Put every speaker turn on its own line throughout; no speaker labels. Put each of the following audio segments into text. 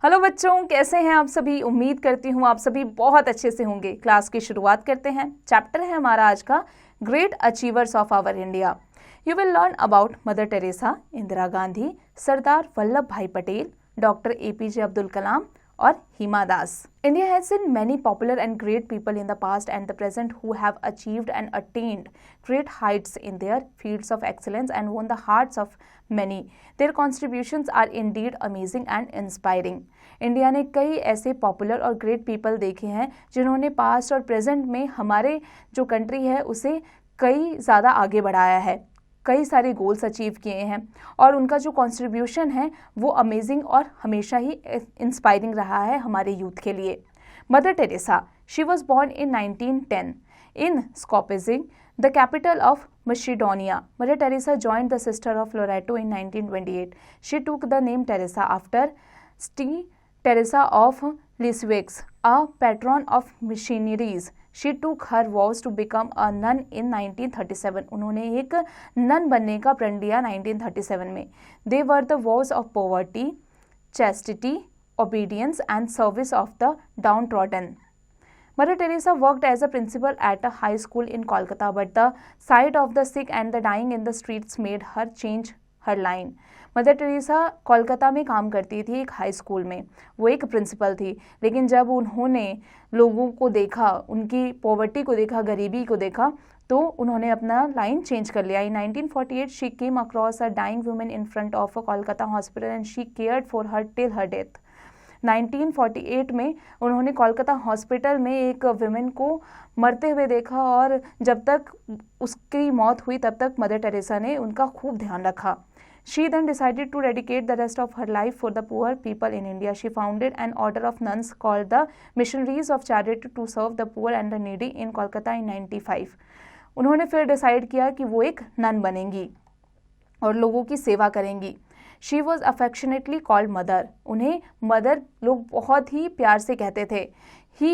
Hello बच्चों, कैसे हैं आप सभी। उम्मीद करती हूँ आप सभी बहुत अच्छे से होंगे। क्लास की शुरुआत करते हैं। चैप्टर है हमारा आज का great achievers of our India. You will learn about Mother Teresa, Indira Gandhi, Sardar Vallabhbhai Patel, doctor APJ Abdul Kalam और Hima Das. India has seen many popular and great people in the past and the present who have achieved and attained great heights in their fields of excellence and won the hearts of many. Their contributions are indeed amazing and inspiring. India ने कई ऐसे popular और great people देखे हैं जिन्होंने past और present में हमारे जो कंट्री है उसे कई ज़्यादा आगे बढ़ाया है, कई सारे गोल्स अचीव किए हैं और उनका जो कंट्रीब्यूशन है वो अमेजिंग और हमेशा ही इंस्पायरिंग रहा है हमारे यूथ के लिए। Mother Teresa, she was born in 1910 in Skopje, the capital of Macedonia. Mother Teresa joined the Sister of Loreto in 1928. She took the name Teresa after St. Teresa of Lisieux, a patron of missionaries. She took her vows to become a nun in 1937. उन्होंने एक none बनने का प्रण लिया 1937 में. They were the vows of poverty, chastity, obedience and service of the downtrodden. Mother Teresa worked as a principal at a high school in Kolkata, but the sight of the sick and the dying in the streets made her change her line. Mother Teresa Kolkata में काम करती थी एक high school में, वो एक principal थी, लेकिन जब उन्होंने लोगों को देखा, उनकी पॉवर्टी को देखा, गरीबी को देखा, तो उन्होंने अपना लाइन चेंज कर लिया। In 1948 she came across a dying women in front of a Kolkata hospital and she cared for her till her death. 1948 में उन्होंने कोलकाता हॉस्पिटल में एक विमेन को मरते हुए देखा और जब तक उसकी मौत हुई तब तक मदर टेरेसा ने उनका खूब ध्यान रखा। She then decided to dedicate the rest of her life for the poor people in India. She founded an order of nuns called the Missionaries of Charity to serve the poor and the needy in Kolkata in 95. उन्होंने फिर decide किया कि वो एक none बनेंगी और लोगों की सेवा करेंगी। She was affectionately called mother. उन्हें मदर लोग बहुत ही प्यार से कहते थे। He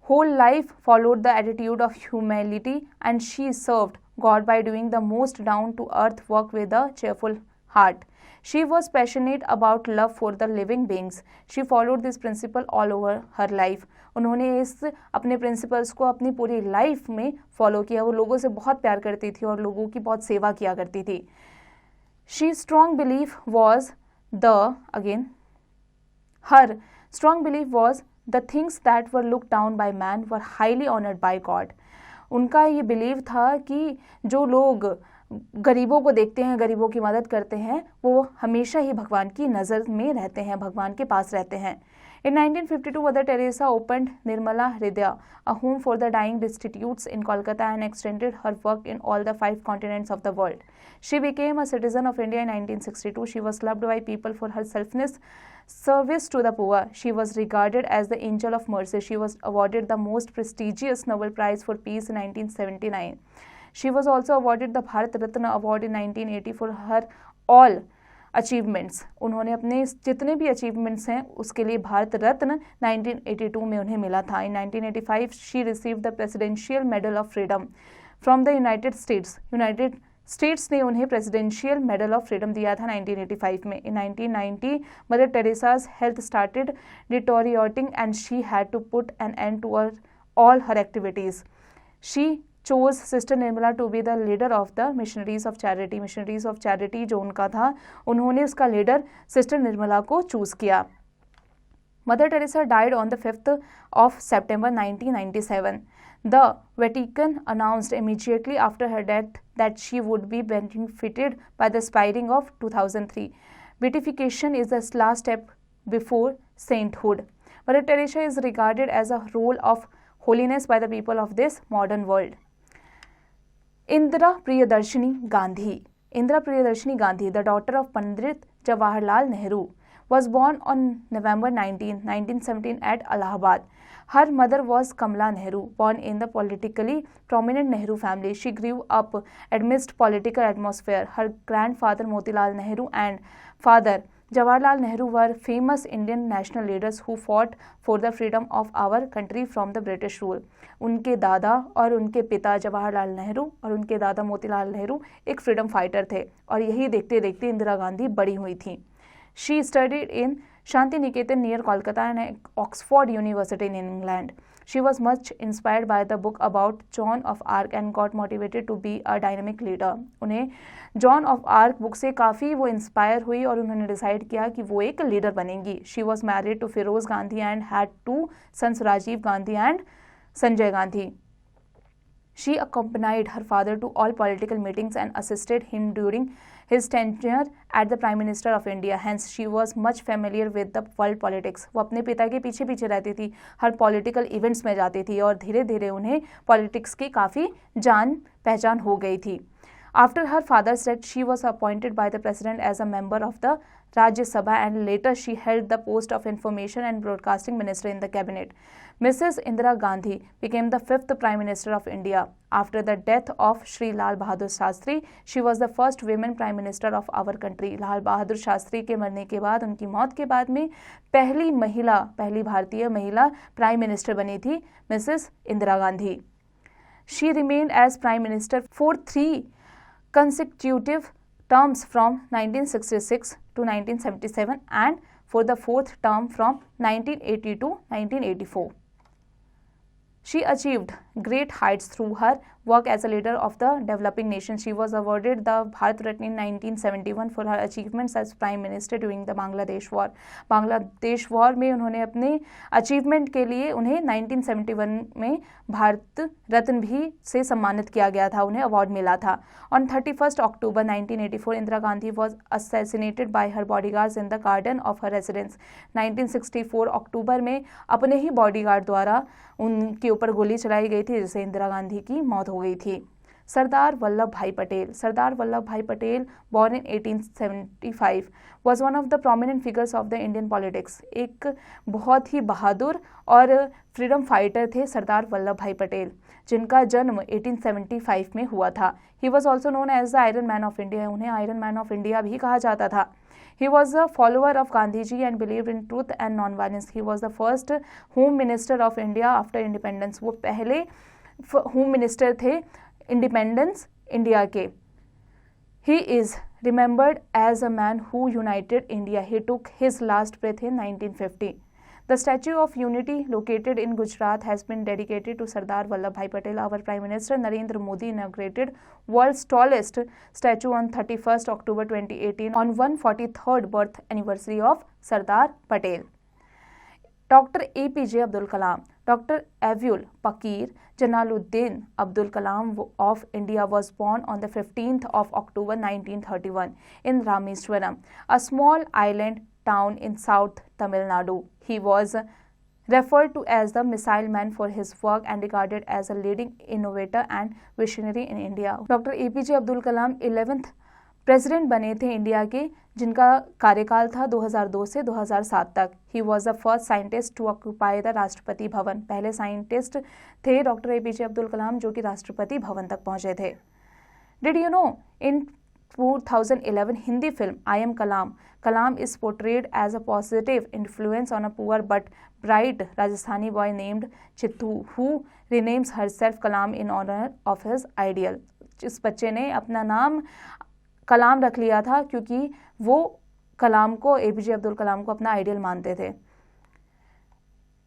whole life followed the attitude of humility and she served God by doing the most down-to-earth work with a cheerful heart. She was passionate about love for the living beings. She followed this principle all over her life. उन्होंने इस अपने principles को अपनी पूरी life में follow किया। वो लोगों से बहुत प्यार करती थी और लोगों की बहुत सेवा किया करती थी। She strong belief was her strong belief was the things that were looked down by man were highly honored by God. उनका ये बिलीव था कि जो लोग गरीबों को देखते हैं, गरीबों की मदद करते हैं, वो हमेशा ही भगवान की नज़र में रहते हैं, भगवान के पास रहते हैं। In 1952, Mother Teresa opened Nirmala Hridaya, a home for the dying destitutes in Kolkata and extended her work in all the 5 continents of the world. She became a citizen of India in 1962. She was loved by people for her selfless service to the poor. She was regarded as the angel of mercy. She was awarded the most prestigious Nobel Prize for Peace in 1979. She was also awarded the Bharat Ratna Award in 1980 for her all achievements. उन्होंने अपने जितने भी achievements हैं उसके लिए भारत रत्न 1982 में उन्हें मिला था। इन 1985 she received the presidential medal of freedom from the United states ने उन्हें प्रेसिडेंशियल मेडल ऑफ फ्रीडम दिया था 1985 में। In 1990 Mother Teresa's health started deteriorating and she had to put an end to all her activities. She chose Sister Nirmala to be the leader of the Missionaries of Charity. Missionaries of Charity जो उनका था, उन्होंने उसका leader sister Nirmala को choose किया। Mother Teresa died on the 5th of September 1997. The Vatican announced immediately after her death that she would be benefited by the spring of 2003. Beatification is the last step before sainthood. Mother Teresa is regarded as a role of holiness by the people of this modern world. Indira Priyadarshini Gandhi. Indira Priyadarshini Gandhi, the daughter of Pandit Jawaharlal Nehru, was born on November 19, 1917 at Allahabad. Her mother was Kamala Nehru, born in the politically prominent Nehru family. She grew up amidst political atmosphere. Her grandfather Motilal Nehru and father Jawaharlal Nehru were famous Indian national leaders who fought for the freedom of our country from the British rule. उनके दादा और उनके पिता जवाहरलाल नेहरू और उनके दादा मोतीलाल नेहरू एक freedom fighter थे और यही देखते देखते इंदिरा गांधी बड़ी हुई थी। She studied in Shanti Niketan near Kolkata and Oxford University in England. She was much inspired by the book about Joan of Arc and got motivated to be a dynamic leader. उन्हें John of arc book से काफ़ी वो inspire हुई और उन्होंने decide किया कि वो एक लीडर बनेंगी. She was married to Firoz Gandhi and had 2 sons, Rajiv Gandhi and Sanjay Gandhi. She accompanied her father to all political meetings and assisted him during his tenure at the Prime Minister of India. Hence, she was much familiar with the world politics. वो अपने पिता के पीछे पीछे रहती थी, हर political events में जाती थी और धीरे धीरे उन्हें पॉलिटिक्स की काफ़ी जान पहचान हो गई थी. After her father's death, she was appointed by the President as a member of the Rajya Sabha and later she held the post of Information and Broadcasting Minister in the Cabinet. Mrs. Indira Gandhi became the 5th Prime Minister of India. After the death of Shri Lal Bahadur Shastri, she was the first women Prime Minister of our country. Lal Bahadur Shastri के मरने के बाद, उनकी मौत के बाद में पहली भारतीय महिला प्राइम मिनिस्टर बनी थी Mrs Indira Gandhi. She remained as Prime Minister for 3 consecutive terms from 1966 to 1977 and for the 4th term from 1980 to 1984. She achieved great heights through her work as a leader of the developing nation. She was awarded the Bharat Ratna in 1971 for her achievements as Prime Minister during the Bangladesh War. Bangladesh war में उन्होंने अपने achievement के लिए उन्हें 1971 में भारत रत्न भी से सम्मानित किया गया था, उन्हें अवार्ड मिला था. On 31st October 1984, Indira Gandhi was assassinated by her bodyguards in the garden of her residence. 1964 अक्टूबर में अपने ही बॉडीगार्ड द्वारा उनके ऊपर गोली चलाई गई थी, जिससे इंदिरा गांधी की मौत हो गई थी. सरदार Vallabhbhai Patel born in 1875 was one of the prominent figures of the Indian politics. एक बहुत ही बहादुर और फ्रीडम फाइटर थे सरदार वल्लभ भाई पटेल, जिनका जन्म 1875 में हुआ था. He was also known as the Iron Man of India. उन्हें आयरन मैन ऑफ इंडिया भी कहा जाता था. He was a follower of Gandhiji and believed in truth and non-violence. He was the first Home Minister of India after independence. वो पहले home minister थे independence India के. He is remembered as a man who united India. He took his last breath in 1950. The Statue of Unity located in Gujarat has been dedicated to Sardar Vallabhbhai Patel. Our Prime Minister Narendra Modi inaugurated world's tallest statue on 31st October 2018 on 143rd birth anniversary of Sardar Patel. Dr. APJ Abdul Kalam. Dr. Avul Pakir Jalaluddin Abdul Kalam of India was born on the 15th of October 1931 in Rameswaram, a small island town in South Tamil Nadu. He was referred to as the Missile Man for his work and regarded as a leading innovator and visionary in India. Dr. APJ Abdul Kalam 11th president बने थे India के, जिनका कार्यकाल था 2002 से 2007 तक. He was the first scientist to occupy the Rashtrapati Bhavan. पहले scientist थे डॉक्टर APJ अब्दुल कलाम जो कि राष्ट्रपति भवन तक पहुंचे थे. Did you know in 2011 Hindi film I am Kalam, Kalam is portrayed as a positive influence on a poor but bright Rajasthani boy named Chittu, who renames herself Kalam in honor of his ideal. इस बच्चे ने अपना नाम कलाम रख लिया था क्योंकि वो कलाम को, APJ अब्दुल कलाम को अपना आइडियल मानते थे.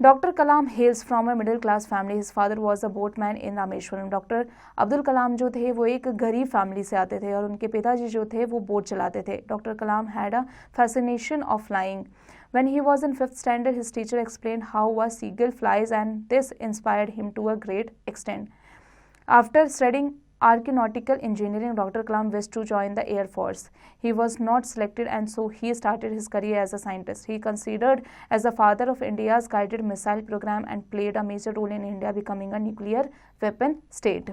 Dr. Kalam hails from a middle class family. His father was a boatman in Rameswaram. Doctor Abdul Kalam जो थे वो एक गरीब फैमिली से आते थे और उनके पिताजी जो थे वो बोट चलाते थे. Doctor Kalam had a fascination of flying. When he was in 5th standard, his teacher explained how a seagull flies and this inspired him to a great extent. After studying Aeronautical engineering, Dr. Kalam wished to join the Air Force. He was not selected and so he started his career as a scientist. He considered as the father of India's guided missile program and played a major role in India becoming a nuclear weapon state.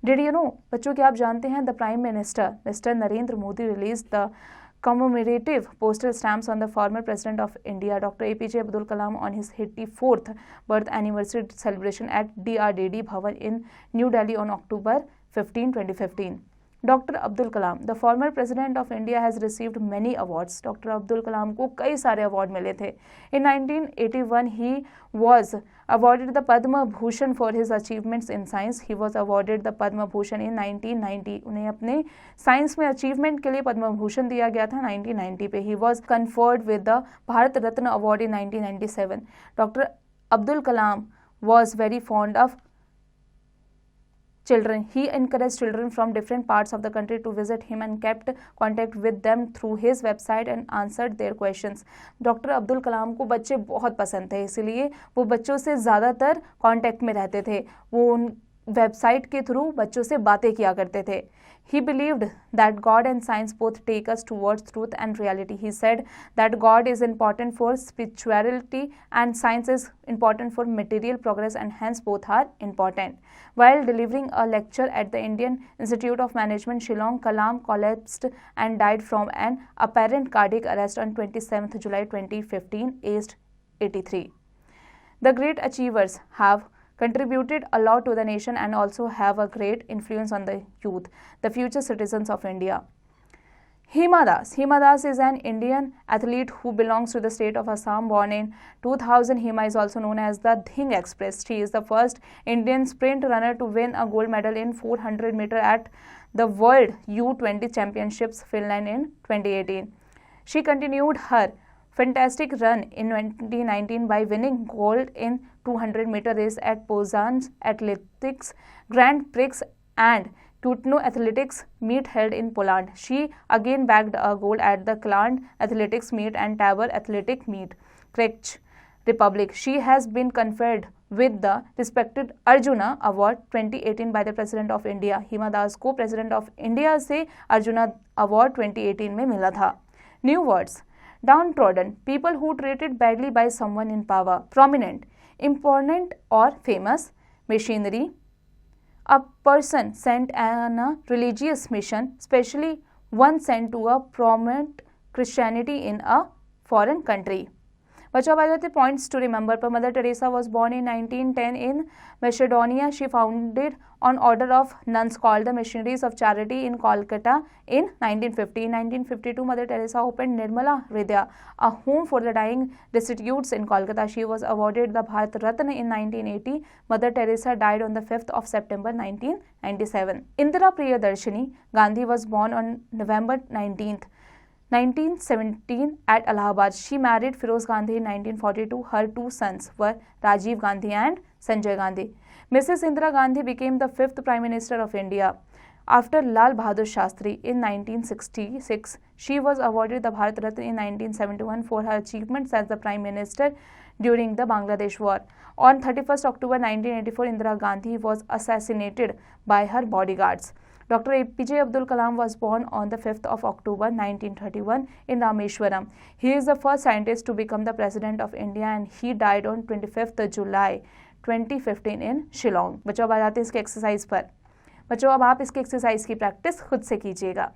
Did you know? बच्चों क्या आप जानते हैं? The Prime Minister, Mr. Narendra Modi released the commemorative postal stamps on the former President of India, Dr. APJ Abdul Kalam, on his 84th birth anniversary celebration at DRDD Bhavan in New Delhi on October 15, 2015. Doctor Abdul Kalam, the former president of India has received many awards. Doctor Abdul Kalam को कई सारे award मिले थे। In 1981 he was awarded the Padma Bhushan for his achievements in science. He was awarded the Padma Bhushan in 1990. उन्हें अपने science में achievement के लिए पद्म भूषण दिया गया था 1990 पे। He was conferred with the Bharat Ratna award in 1997. Doctor Abdul Kalam was very fond of children. He encouraged children from different parts of the country to visit him and kept contact with them through his website and answered their questions. Doctor Abdul Kalam को बच्चे बहुत पसंद थे, इसलिए वो बच्चों से ज़्यादातर कांटेक्ट में रहते थे। वो उन वेबसाइट के थ्रू बच्चों से बातें किया करते थे। He believed that God and science both take us towards truth and reality. He said that God is important for spirituality and science is important for material progress, and hence both are important. While delivering a lecture at the Indian Institute of Management, Shillong, Kalam collapsed and died from an apparent cardiac arrest on 27th July 2015, aged 83. The great achievers have contributed a lot to the nation and also have a great influence on the youth, the future citizens of India. Hima Das. Hima Das is an Indian athlete who belongs to the state of Assam. Born in 2000, Hima is also known as the Dhing Express. She is the first Indian sprint runner to win a gold medal in 400 meter at the World U20 Championships, Finland in 2018. She continued her fantastic run in 2019 by winning gold in 200 meter race at Pozan's Athletics Grand Prix and Kutno Athletics meet held in Poland. She again bagged a gold at the Klan Athletics meet and Tabor Athletic meet, Czech Republic. She has been conferred with the respected Arjuna Award 2018 by the President of India. Hima Das को President of India से Arjuna Award 2018 में मिला था. New words: downtrodden, people who treated badly by someone in power. Prominent, important or famous. Missionary, a person sent on a religious mission, especially one sent to a promote Christianity in a foreign country. बच्चों आ जाते points to remember पर। Mother Teresa was born in 1910 in Macedonia. She founded on order of nuns called the Missionaries of Charity in Kolkata in 1950. 1952 Mother Teresa open Nirmala Hriday, a home for the dying destitutes in Kolkata. She was awarded the Bharat Ratna in 1980. Mother Teresa died on the 5th of September 1997. Indira Priyadarshini Gandhi was born on November 19th 1917 at Allahabad. She married Firoz Gandhi in 1942. Her two sons were Rajiv Gandhi and Sanjay Gandhi. Mrs. Indira Gandhi became the 5th Prime Minister of India after Lal Bahadur Shastri in 1966. She was awarded the Bharat Ratna in 1971 for her achievements as the Prime Minister during the Bangladesh War. On 31st October 1984, Indira Gandhi was assassinated by her bodyguards. Dr. APJ Abdul Kalam was born on the 5th of October 1931 in Rameshwaram. He is the first scientist to become the President of India and he died on 25th July 2015 in Shillong. बच्चों अब आ जाते हैं इसके exercise पर। बच्चों अब आप इसके एक्सरसाइज की प्रैक्टिस खुद से कीजिएगा।